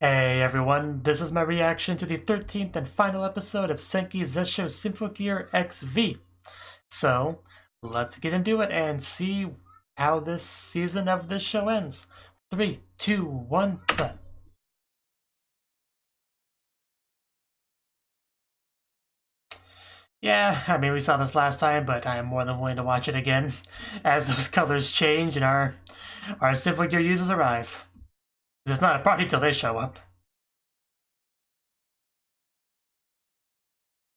Hey everyone, this is my reaction to the 13th and final episode of Senki Zesshou Symphogear XV. So, let's get into it and see how this season of this show ends. 3, 2, 1, play. Yeah, I mean, we saw this last time, but I am more than willing to watch it again as those colors change and our Symphogear users arrive. It's not a party till they show up.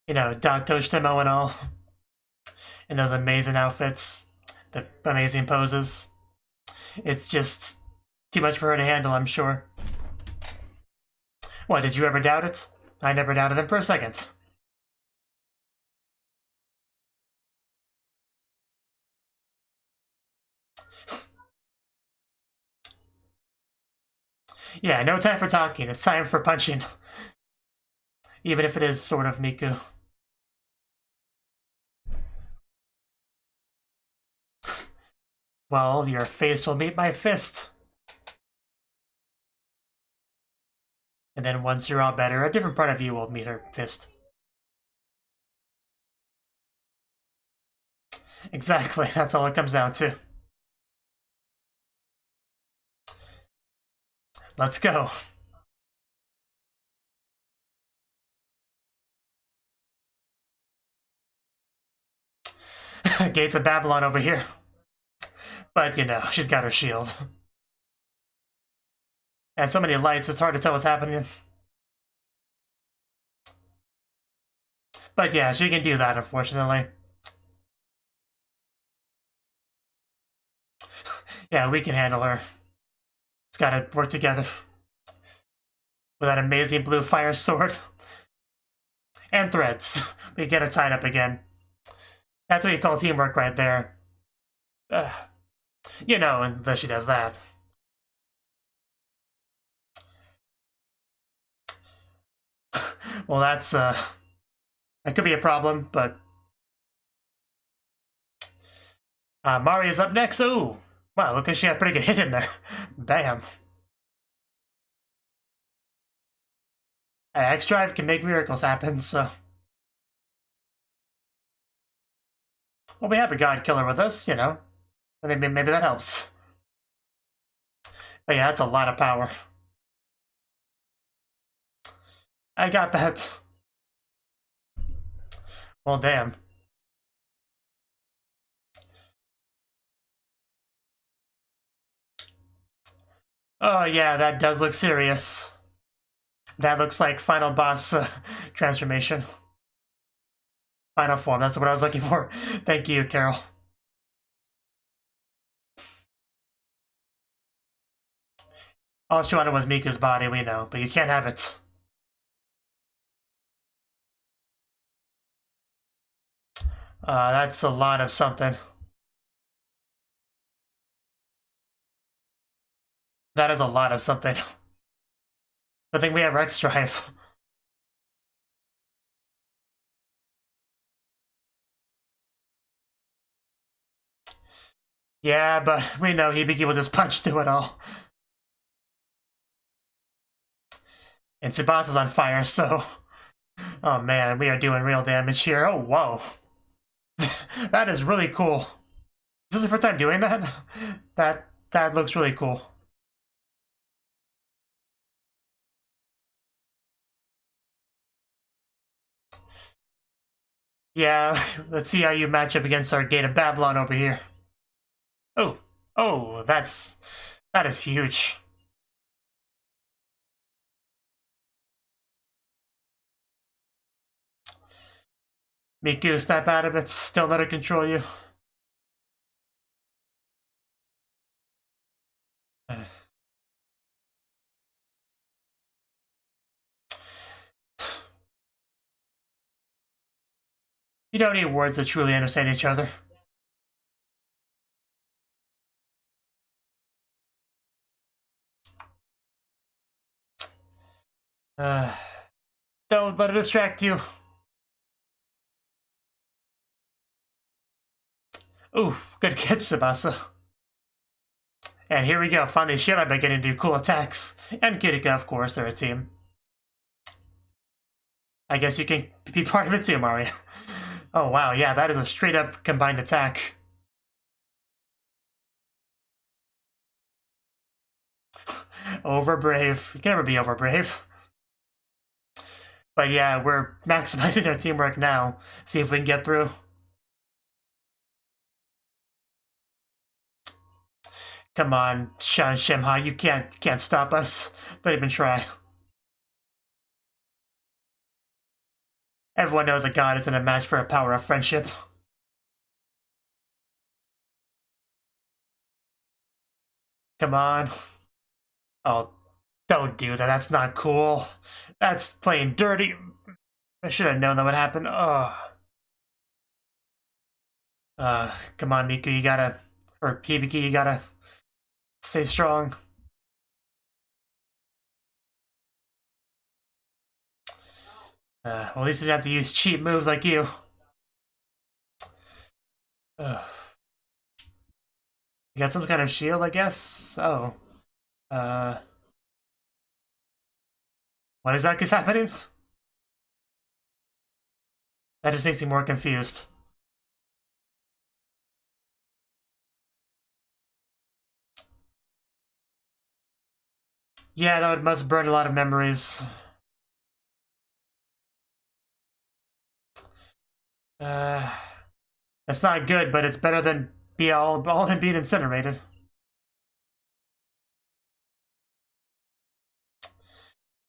You know, Datoshitemo and all. In those amazing outfits. The amazing poses. It's just too much for her to handle, I'm sure. What, did you ever doubt it? I never doubted them for a second. Yeah, no time for talking. It's time for punching. Even if it is sort of Miku. Well, your face will meet my fist. And then once you're all better, a different part of you will meet her fist. Exactly, that's all it comes down to. Let's go. Gates of Babylon over here. But, you know, she's got her shield. And so many lights, it's hard to tell what's happening. But yeah, she can do that, unfortunately. Yeah, we can handle her. It's gotta work together. With that amazing blue fire sword. And threads. We get her tied up again. That's what you call teamwork right there. You know, unless she does that. Well, that's, that could be a problem, but... Maria's up next. Ooh! Wow, look at she had a pretty good hit in there. Bam. X-Drive can make miracles happen, so... Well, we have a God Killer with us, you know. Maybe that helps. But yeah, that's a lot of power. I got that. Well, damn. Oh yeah, that does look serious. That looks like final boss transformation. Final form, that's what I was looking for. Thank you, Carol. All she wanted was Miku's body, we know, but you can't have it. That's a lot of something. That is a lot of something. I think we have Rex Drive. Yeah, but we know Hibiki will just punch through it all. And Tsubasa's on fire, so... Oh man, we are doing real damage here. Oh, whoa. That is really cool. Is this the first time doing that? That looks really cool. Yeah, let's see how you match up against our Gate of Babylon over here. Oh, that is huge. Miku, snap out of it, still let her control you. You don't need words to truly understand each other. Don't let it distract you. Ooh, good catch, Tsubasa. And here we go. Finally, Shir might be getting to do cool attacks. And Kirika, of course, they're a team. I guess you can be part of it too, Mario. Oh, wow. Yeah, that is a straight-up combined attack. Overbrave. You can never be overbrave. But yeah, we're maximizing our teamwork now. See if we can get through. Come on, Shan Shimha, you can't stop us. Don't even try. Everyone knows a god isn't a match for a power of friendship. Come on. Oh, don't do that. That's not cool. That's playing dirty. I should have known that would happen. Ugh. Come on, Miku, you gotta... Or Hibiki, you gotta... Stay strong. Well, at least we didn't have to use cheap moves like you. You got some kind of shield, I guess? Oh. What exactly is happening? That just makes me more confused. Yeah, that must burn a lot of memories. That's not good, but it's better than all than being incinerated.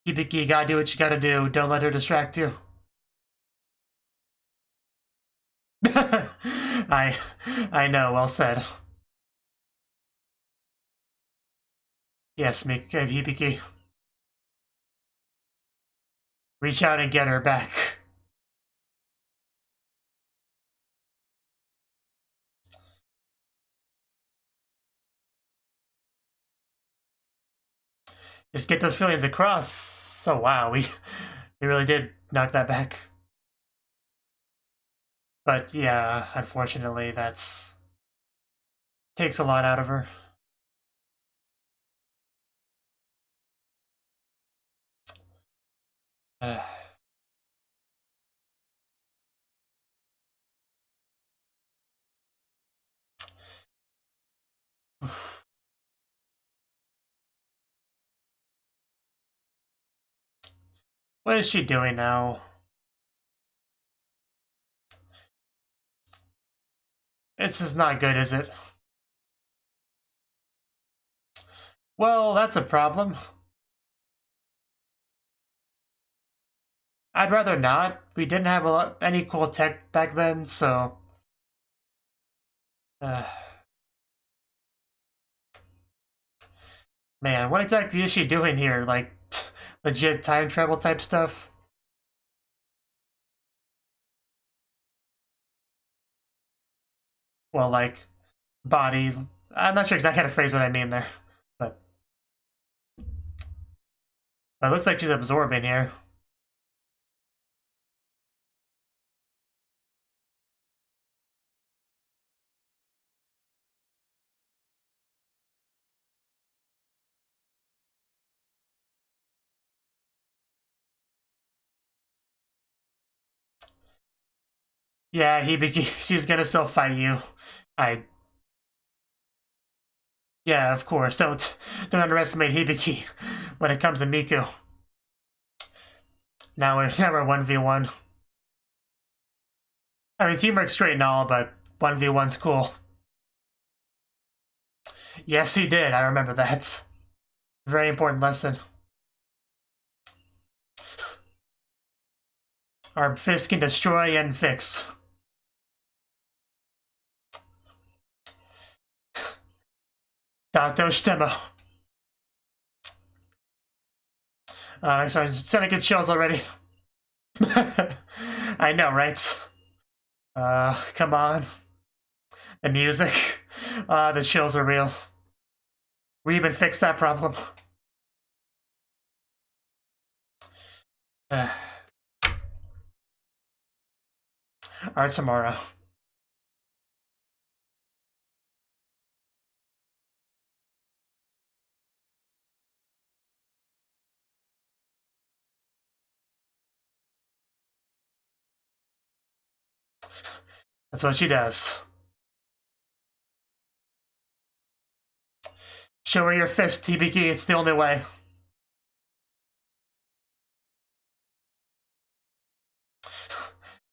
Hibiki, you gotta do what you gotta do. Don't let her distract you. I know, well said. Yes, Hibiki. Reach out and get her back. Just get those feelings across. Oh wow, we really did knock that back. But yeah, unfortunately, that's takes a lot out of her. What is she doing now? This is not good, is it? Well, that's a problem. I'd rather not. We didn't have any cool tech back then, so... Man, what exactly is she doing here? Like, legit time travel type stuff? Well, like, body... I'm not sure exactly how to phrase what I mean there, but... It looks like she's absorbing here. Yeah, she's gonna still fight you. Yeah, of course. Don't underestimate Hibiki when it comes to Miku. Now we're 1v1. I mean, teamwork's great and all, but 1v1's cool. Yes, he did. I remember that. Very important lesson. Our fist can destroy and fix. Dato Shitemo. I'm starting to get chills already. I know, right? Come on. The music. The chills are real. We even fixed that problem. Alright, tomorrow. That's what she does. Show her your fist, TBK. It's the only way.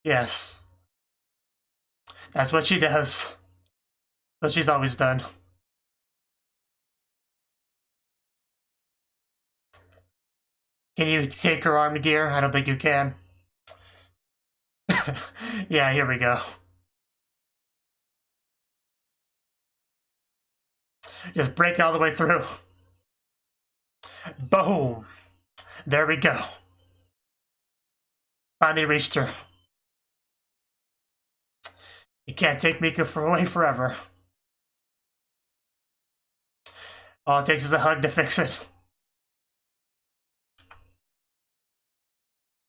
Yes. That's what she does. What she's always done. Can you take her arm gear? I don't think you can. Yeah, here we go. Just break it all the way through. Boom. There we go. Finally reached her. You can't take Miku away forever. All it takes is a hug to fix it.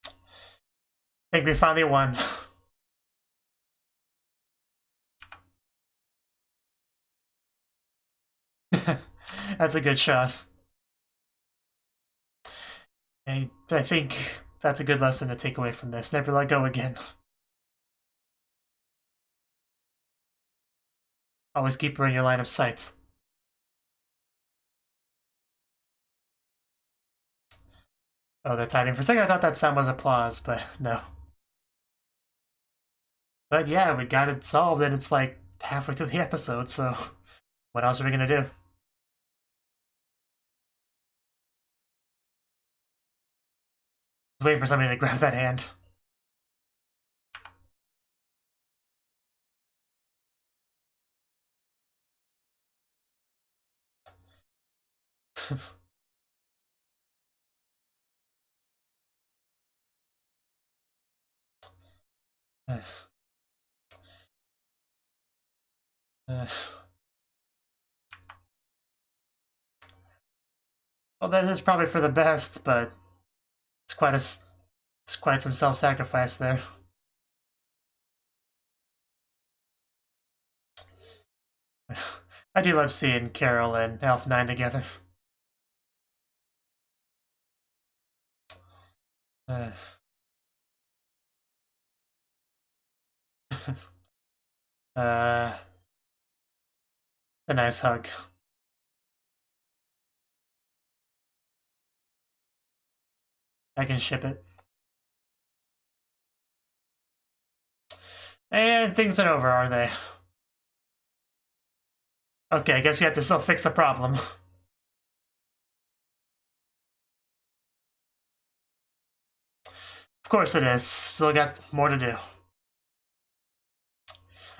I think we finally won. That's a good shot. I think that's a good lesson to take away from this. Never let go again. Always keep her in your line of sight. Oh, they're typing. For a second I thought that sound was applause, but no. But yeah, we got it solved and it's like halfway through the episode, so what else are we gonna do? Waiting for somebody to grab that hand. Well, that is probably for the best, but it's quite some self-sacrifice there. I do love seeing Carol and Elf9 together. A nice hug. I can ship it. And things aren't over, are they? Okay, I guess we have to still fix the problem. Of course it is. Still got more to do.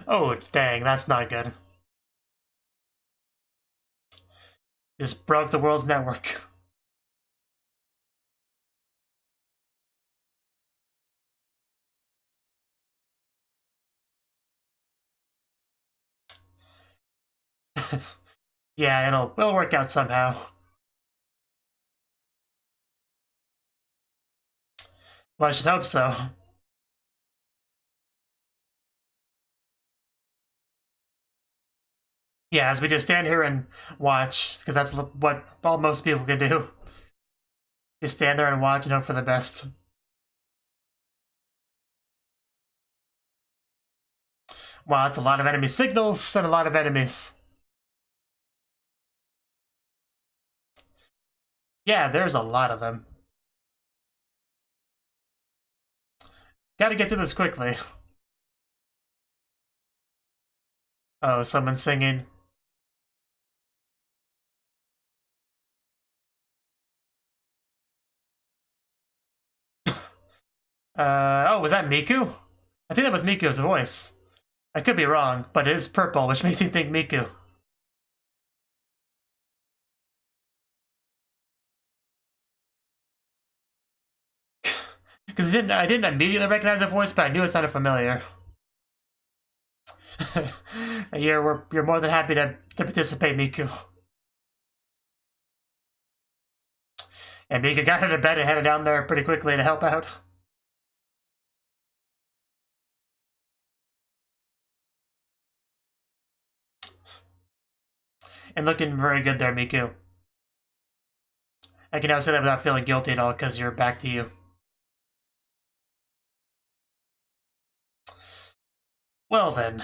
Oh, dang, that's not good. Just broke the world's network. Yeah, it'll work out somehow. Well, I should hope so. Yeah, as we just stand here and watch, because that's what most people can do. Just stand there and watch and hope for the best. Wow, that's a lot of enemy signals and a lot of enemies. Yeah, there's a lot of them. Gotta get to this quickly. Oh, someone's singing. Oh, was that Miku? I think that was Miku's voice. I could be wrong, but it is purple, which makes me think Miku. Because I didn't immediately recognize the voice, but I knew it sounded familiar. You're more than happy to participate, Miku. And Miku got out of bed and headed down there pretty quickly to help out. And looking very good there, Miku. I can now say that without feeling guilty at all, because you're back to you. Well then.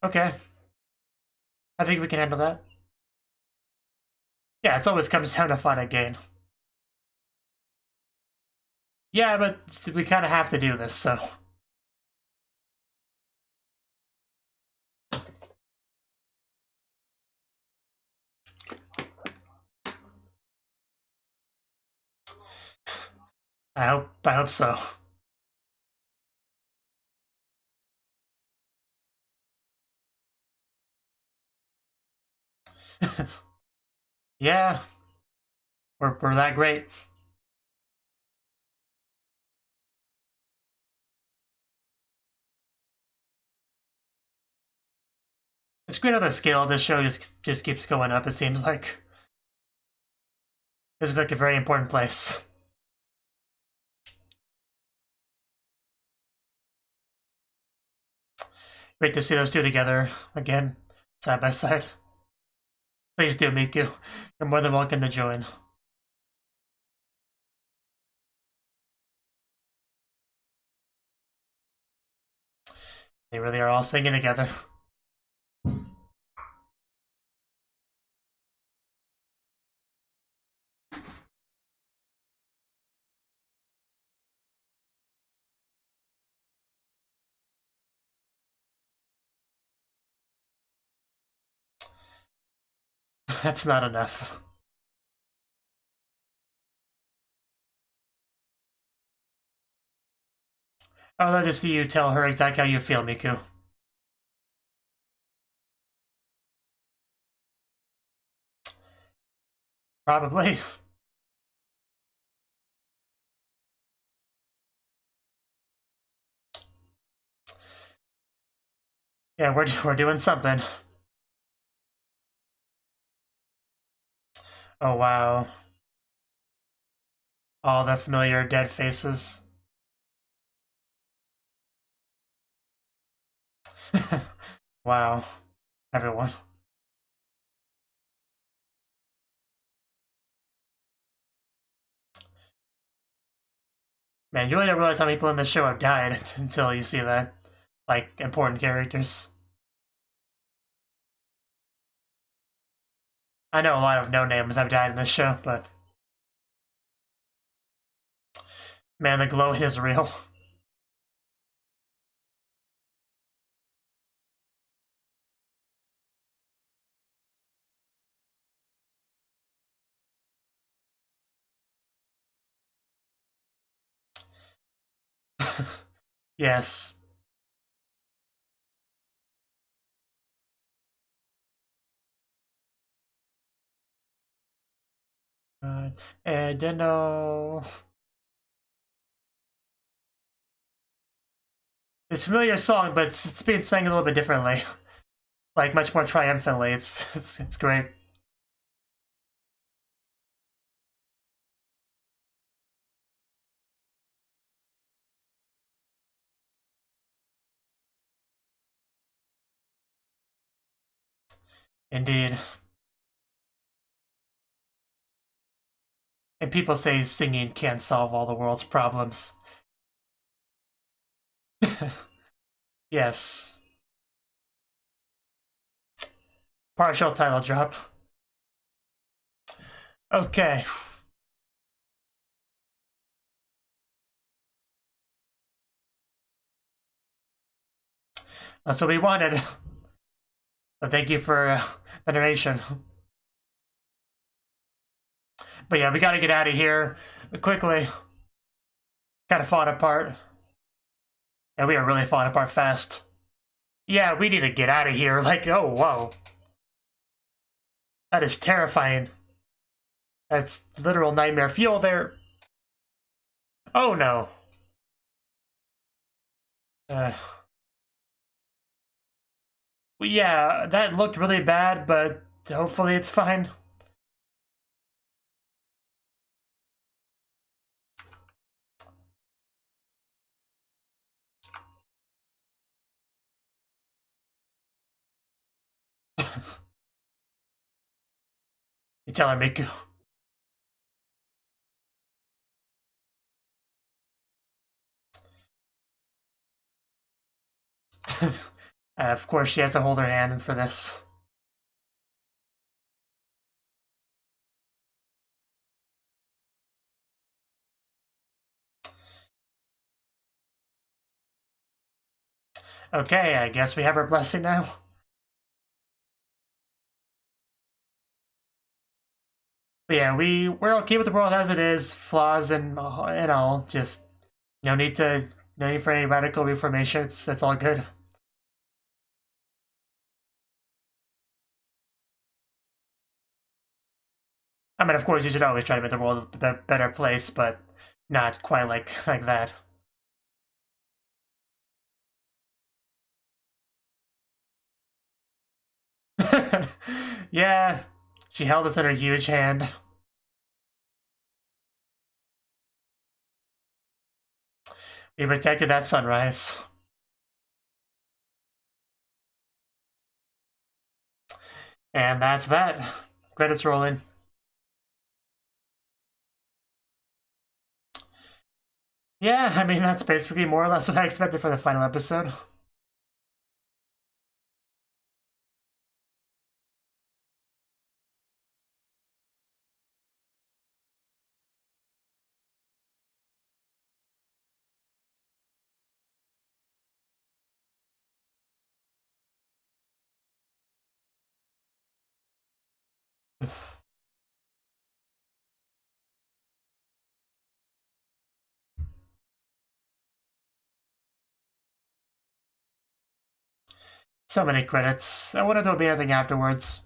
Okay. I think we can handle that. Yeah, it always comes down to fun again. Yeah, but we kind of have to do this, so... I hope so. Yeah. We're that great. It's great how the scale of this show just keeps going up, it seems like. This is like a very important place. Great to see those two together again, side by side. Please do, Miku. You're more than welcome to join. They really are all singing together. That's not enough. I'd love to see you tell her exactly how you feel, Miku. Probably. Yeah, we're doing something. Oh wow. All the familiar dead faces. Wow. Everyone. Man, you really don't realize how many people in this show have died until you see that. Like, important characters. I know a lot of no-names have died in this show, but... Man, the glow is real. Yes. I don't know. It's a familiar song, but it's being sang a little bit differently. Like, much more triumphantly. It's great. Indeed. And people say singing can't solve all the world's problems. Yes. Partial title drop. Okay. That's what we wanted. But thank you for the narration. But yeah, we gotta get out of here quickly. Kind of falling apart. Yeah, we are really falling apart fast. Yeah, we need to get out of here. Like, oh, whoa. That is terrifying. That's literal nightmare fuel there. Oh no. Well, yeah, that looked really bad, but hopefully it's fine. You tell her, Miku. Of course, she has to hold her hand for this. Okay, I guess we have our blessing now. But yeah, we're okay with the world as it is, flaws and all. Just no need for any radical reformation. It's all good. I mean, of course, you should always try to make the world a better place, but not quite like that. Yeah, she held us in her huge hand. We protected that sunrise. And that's that. Credits rolling. Yeah, I mean, that's basically more or less what I expected for the final episode. So many credits. I wonder if there'll be anything afterwards.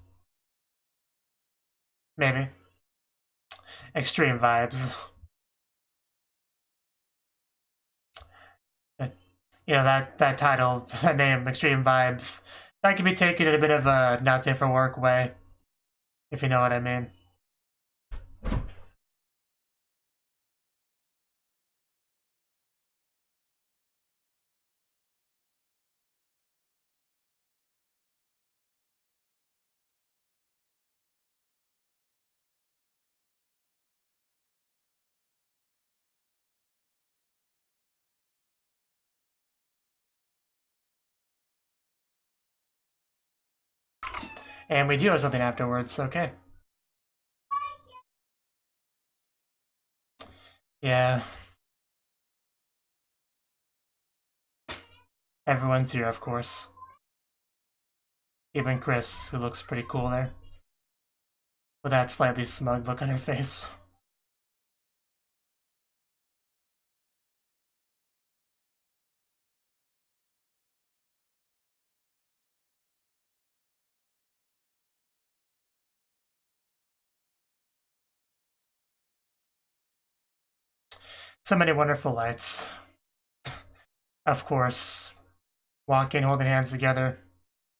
Maybe. Extreme vibes. You know, that title, that name, Extreme Vibes, that could be taken in a bit of a not safe for work way, if you know what I mean. And we do have something afterwards, okay. Yeah. Everyone's here, of course. Even Chris, who looks pretty cool there. With that slightly smug look on her face. So many wonderful lights. Of course. Walking, holding hands together.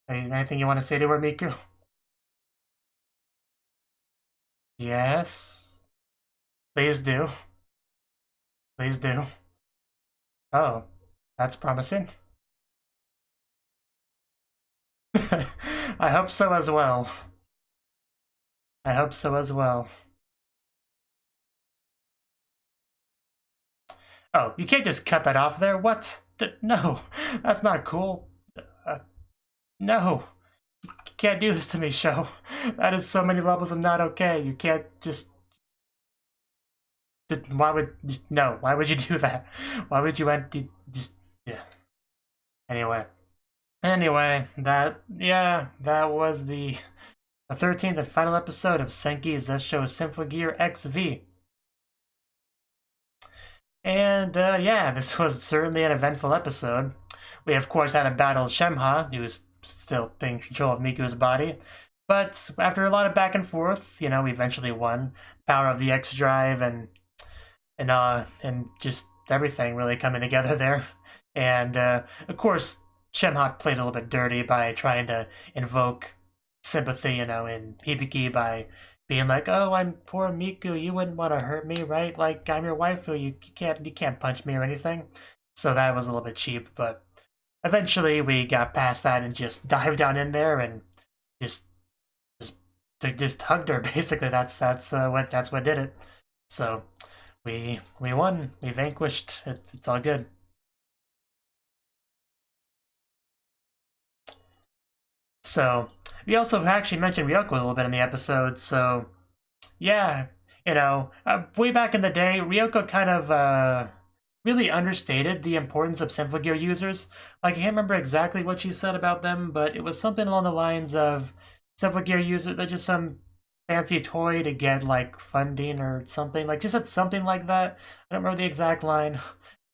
Anything you want to say to her, Miku? Yes. Please do. Please do. Oh, that's promising. I hope so as well. I hope so as well. Oh, you can't just cut that off there. What? No, that's not cool. Uh, no. You can't do this to me, show. That is so many levels of not okay. You can't just... Why would... No, why would you do that? Why would you end... Just... Yeah. Anyway. That... Yeah, that was the 13th and final episode of Senki Zesshou Symphogear XV. And yeah, this was certainly an eventful episode. We of course had a battle with Shemha, who was still taking control of Miku's body. But after a lot of back and forth, you know, we eventually won. Power of the X Drive and just everything really coming together there. And of course, Shemha played a little bit dirty by trying to invoke sympathy, you know, in Hibiki by being like, "Oh, I'm poor Miku. You wouldn't want to hurt me, right? Like I'm your waifu. You can't punch me or anything." So that was a little bit cheap, but eventually we got past that and just dived down in there and just just just hugged her. Basically, that's what did it. So we won. We vanquished. It's all good. So we also actually mentioned Ryoko a little bit in the episode. So yeah, way back in the day, Ryoko kind of really understated the importance of Symphogear users. Like, I can't remember exactly what she said about them, but it was something along the lines of Symphogear users, they're just some fancy toy to get, like, funding or something. Like, just said something like that. I don't remember the exact line,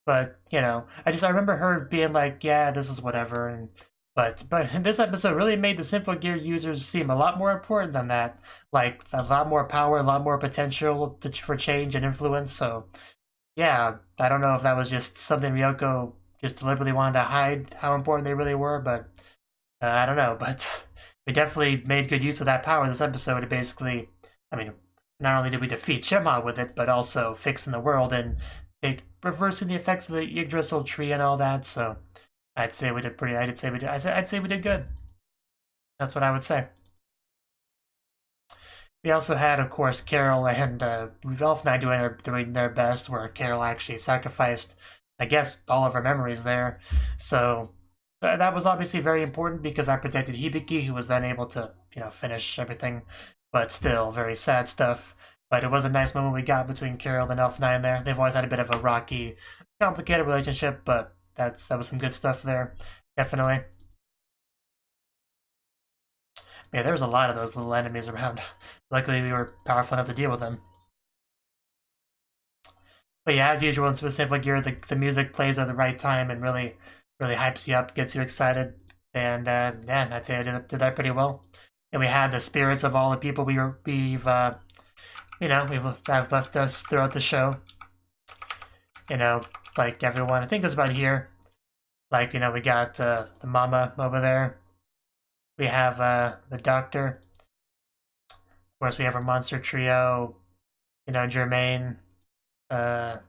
but, I remember her being like, yeah, this is whatever, and but this episode really made the Symphogear users seem a lot more important than that. Like, a lot more power, a lot more potential for change and influence, so yeah, I don't know if that was just something Ryoko just deliberately wanted to hide how important they really were, but I don't know. But we definitely made good use of that power this episode to basically, I mean, not only did we defeat Shenmue with it, but also fixing the world and reversing the effects of the Yggdrasil tree and all that. So I'd say we did pretty. I'd say we did good. That's what I would say. We also had, of course, Carol and Rudolph and I doing their best, where Carol actually sacrificed, I guess, all of her memories there. So that was obviously very important because I protected Hibiki, who was then able to, finish everything. But still, very sad stuff. But it was a nice moment we got between Carol and Elf9 there. They've always had a bit of a rocky, complicated relationship, but that was some good stuff there, definitely. Yeah, there was a lot of those little enemies around. Luckily, we were powerful enough to deal with them. But yeah, as usual in Symphogear, the music plays at the right time and really hypes you up, gets you excited. And yeah, I'd say I did that pretty well. And we had the spirits of all the people we've left us throughout the show. Like everyone, I think it was about here. Like, we got the mama over there. We have the doctor. Of course, we have our monster trio. Germaine. I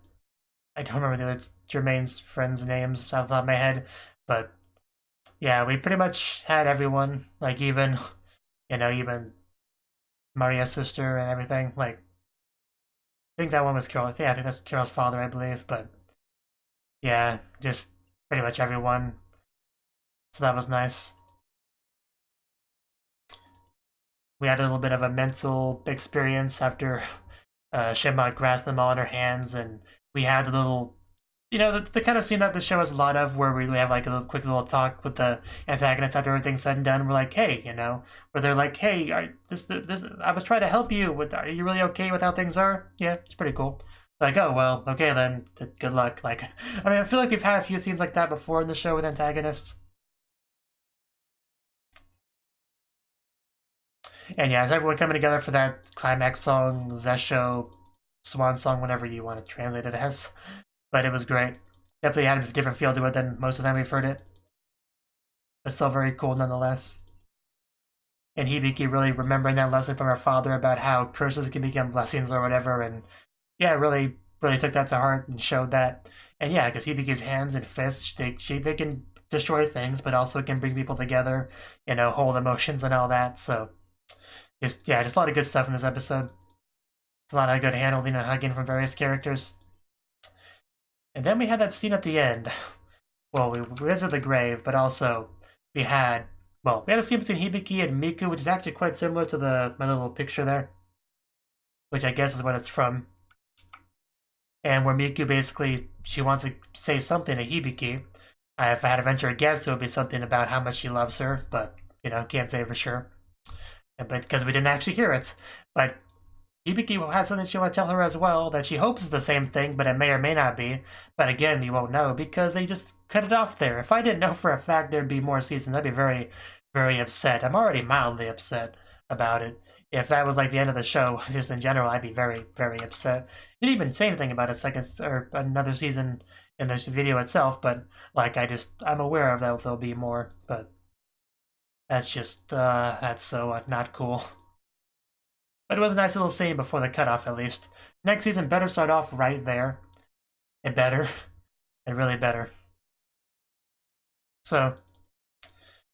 don't remember the other Germaine's friends' names off the top of my head, but yeah, we pretty much had everyone. Like even Maria's sister and everything. Like, I think that one was Carol. Yeah, I think that's Carol's father, I believe. But yeah, just pretty much everyone. So that was nice. We had a little bit of a mental experience after Shenmue grasped them all in her hands, and we had a little, the kind of scene that the show has a lot of, where we have like a quick little talk with the antagonist after everything's said and done. We're like, hey, where they're like, hey, this, I was trying to help you. Are you really okay with how things are? Yeah, it's pretty cool. Like, oh well, okay then. Good luck. Like, I mean, I feel like we've had a few scenes like that before in the show with antagonists. And yeah, it's everyone coming together for that climax song, Zesshou, Swan Song, whatever you want to translate it as. But it was great. Definitely had a different feel to it than most of the time we've heard it. But still very cool nonetheless. And Hibiki really remembering that lesson from her father about how curses can become blessings or whatever. And yeah, really took that to heart and showed that. And yeah, because Hibiki's hands and fists, they can destroy things, but also can bring people together, hold emotions and all that. So just a lot of good stuff in this episode. It's a lot of good handling and hugging from various characters. And then we had that scene at the end. Well, we visited the grave, but also we had a scene between Hibiki and Miku, which is actually quite similar to my little picture there, which I guess is what it's from. And where Miku basically, she wants to say something to Hibiki. If I had to venture a guess, it would be something about how much she loves her, but, can't say for sure. But because we didn't actually hear it. But Hibiki has something she wants to tell her as well that she hopes is the same thing, but it may or may not be. But again, you won't know because they just cut it off there. If I didn't know for a fact there'd be more seasons, I'd be very, very upset. I'm already mildly upset about it. If that was like the end of the show, just in general, I'd be very, very upset. Didn't even say anything about a second or another season in this video itself, but like I'm aware of that there'll be more, but that's just that's so not cool. But it was a nice little scene before the cutoff, at least. Next season better start off right there. And better. And really better. So,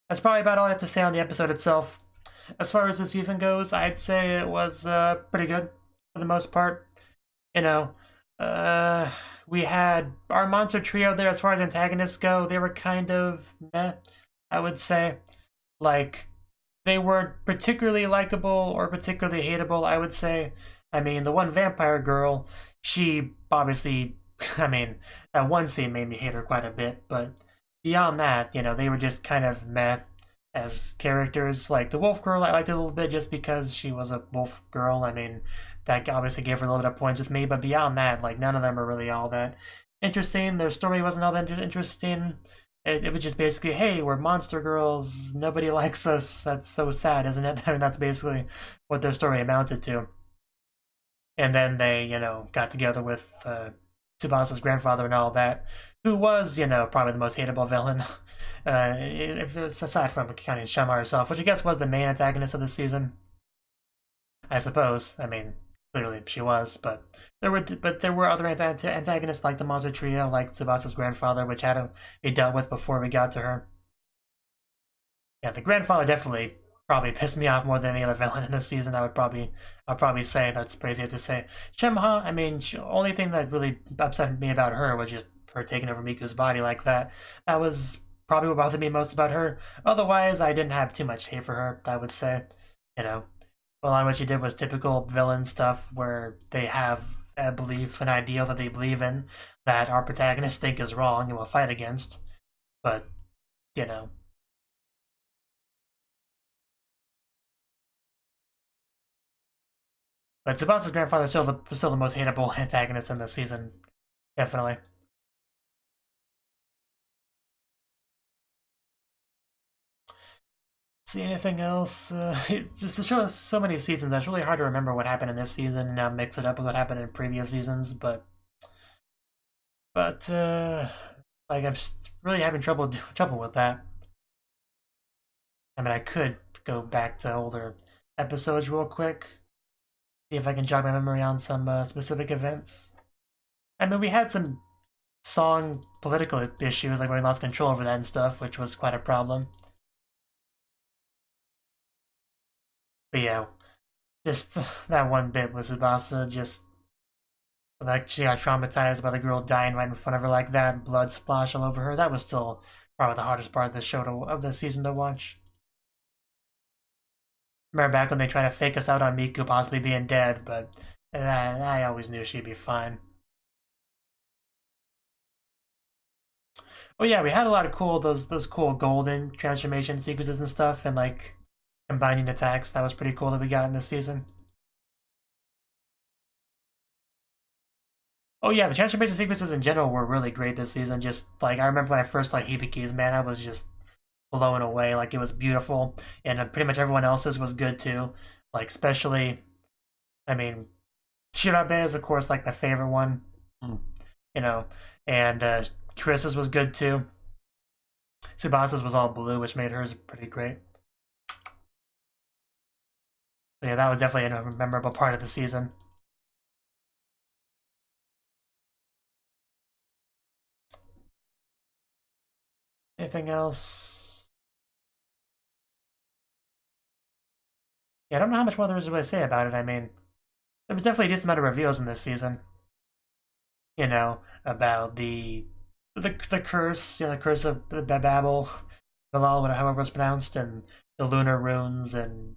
that's probably about all I have to say on the episode itself. As far as the season goes, I'd say it was pretty good for the most part. We had our monster trio there as far as antagonists go. They were kind of meh, I would say. Like, they weren't particularly likable or particularly hateable, I would say. I mean, the one vampire girl, she obviously, I mean, that one scene made me hate her quite a bit, but beyond that, you know, they were just kind of meh as characters. Like the wolf girl, I liked it a little bit just because she was a wolf girl. I mean, that obviously gave her a little bit of points with me, but beyond that, like none of them are really all that interesting. Their story wasn't all that interesting. It was just basically, hey, we're monster girls. Nobody likes us. That's so sad, isn't it? I mean, that's basically what their story amounted to. And then they, you know, got together with Tsubasa's grandfather and all that, who was, you know, probably the most hateable villain, if it's aside from counting Shama herself, which I guess was the main antagonist of the season. I suppose. I mean, clearly she was, but there were other antagonists like the monster trio, like Tsubasa's grandfather, which had to be dealt with before we got to her. Yeah, the grandfather definitely probably pissed me off more than any other villain in this season. I'll probably say that's crazy to say. Shemha, I mean, only thing that really upset me about her was just her taking over Miku's body like that. That was probably what bothered me most about her. Otherwise, I didn't have too much hate for her, I would say. You know, a lot of what she did was typical villain stuff where they have a belief, an ideal that they believe in that our protagonists think is wrong and will fight against. But, you know. But Tsubasa's grandfather is still the most hateable antagonist in this season. Definitely. See anything else? It's just the show has so many seasons that it's really hard to remember what happened in this season and now mix it up with what happened in previous seasons. But like I'm really having trouble with that. I mean, I could go back to older episodes real quick, see if I can jog my memory on some specific events. I mean, we had some song political issues, like when we lost control over that and stuff, which was quite a problem. But yeah, just that one bit was Tsubasa just like she got traumatized by the girl dying right in front of her like that, blood splash all over her. That was still probably the hardest part of the show of the season to watch. Remember back when they tried to fake us out on Miku possibly being dead, but I always knew she'd be fine. Oh yeah, we had a lot of cool those cool golden transformation sequences and stuff, and like combining attacks. That was pretty cool that we got in this season. Oh yeah, the transformation sequences in general were really great this season. Just like I remember when I first saw Hibiki's, man, I was just blown away. Like it was beautiful, and pretty much everyone else's was good too. Like especially, I mean, Shirabe is of course like my favorite one. You know, and Chris's was good too. Tsubasa's was all blue, which made hers pretty great. So yeah, that was definitely a memorable part of the season. Anything else? Yeah, I don't know how much more there is to really say about it. I mean, there was definitely a decent amount of reveals in this season. You know, about the curse, you know, the curse of the Babel, Bilal, however it's pronounced, and the lunar runes, and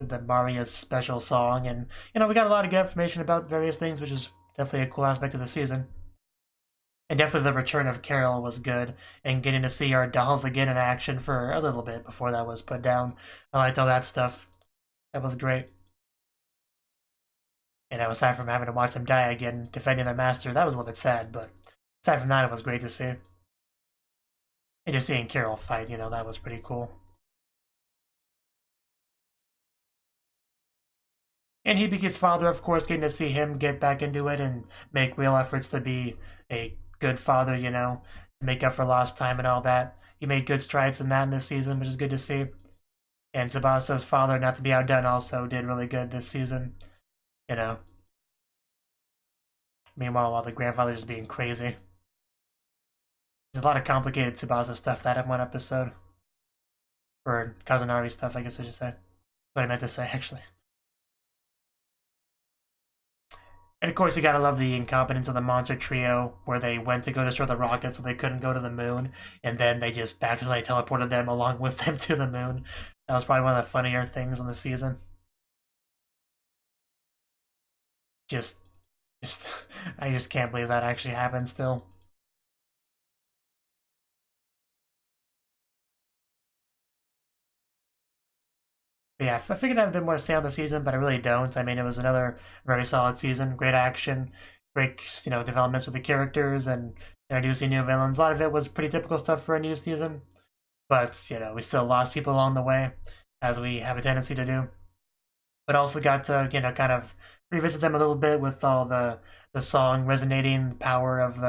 the Maria's special song, and you know, we got a lot of good information about various things, which is definitely a cool aspect of the season. And definitely the return of Carol was good, and getting to see our dolls again in action for a little bit before that was put down. I liked all that stuff. That was great. And aside from having to watch them die again, defending their master, that was a little bit sad, but aside from that, it was great to see. And just seeing Carol fight, you know, that was pretty cool. And Hibiki's father, of course, getting to see him get back into it and make real efforts to be a good father, you know, make up for lost time and all that. He made good strides in that in this season, which is good to see. And Tsubasa's father, not to be outdone, also did really good this season, you know. Meanwhile, while the grandfather's being crazy. There's a lot of complicated Tsubasa stuff that in one episode. Or Kazunari stuff, I guess I should say. What I meant to say, actually. And of course, you gotta love the incompetence of the monster trio, where they went to go destroy the rocket so they couldn't go to the moon, and then they just accidentally teleported them along with them to the moon. That was probably one of the funnier things in the season. Just, I just can't believe that actually happened still. But yeah, I figured I have a bit more to say on the season, but I really don't. I mean, it was another very solid season. Great action, great, developments with the characters and introducing new villains. A lot of it was pretty typical stuff for a new season. But, we still lost people along the way, as we have a tendency to do. But also got to, kind of revisit them a little bit with all the song resonating, the power of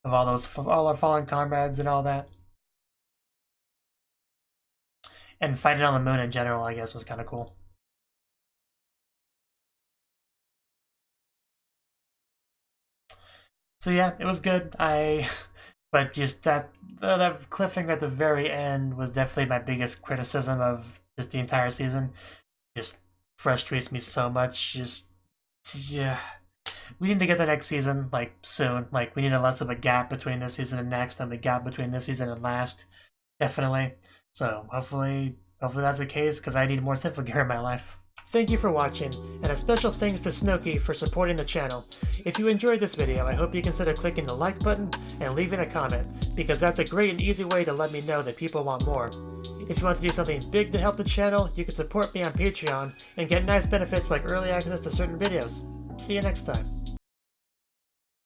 all our fallen comrades and all that. And fighting on the moon in general, I guess, was kind of cool. So yeah, it was good. But just that cliffhanger at the very end was definitely my biggest criticism of just the entire season. Just frustrates me so much. Yeah, we need to get the next season like soon. Like we need a less of a gap between this season and next than the gap between this season and last. Definitely. So hopefully that's the case because I need more Symphogear in my life. Thank you for watching, and a special thanks to Cnouki for supporting the channel. If you enjoyed this video, I hope you consider clicking the like button and leaving a comment, because that's a great and easy way to let me know that people want more. If you want to do something big to help the channel, you can support me on Patreon and get nice benefits like early access to certain videos. See you next time.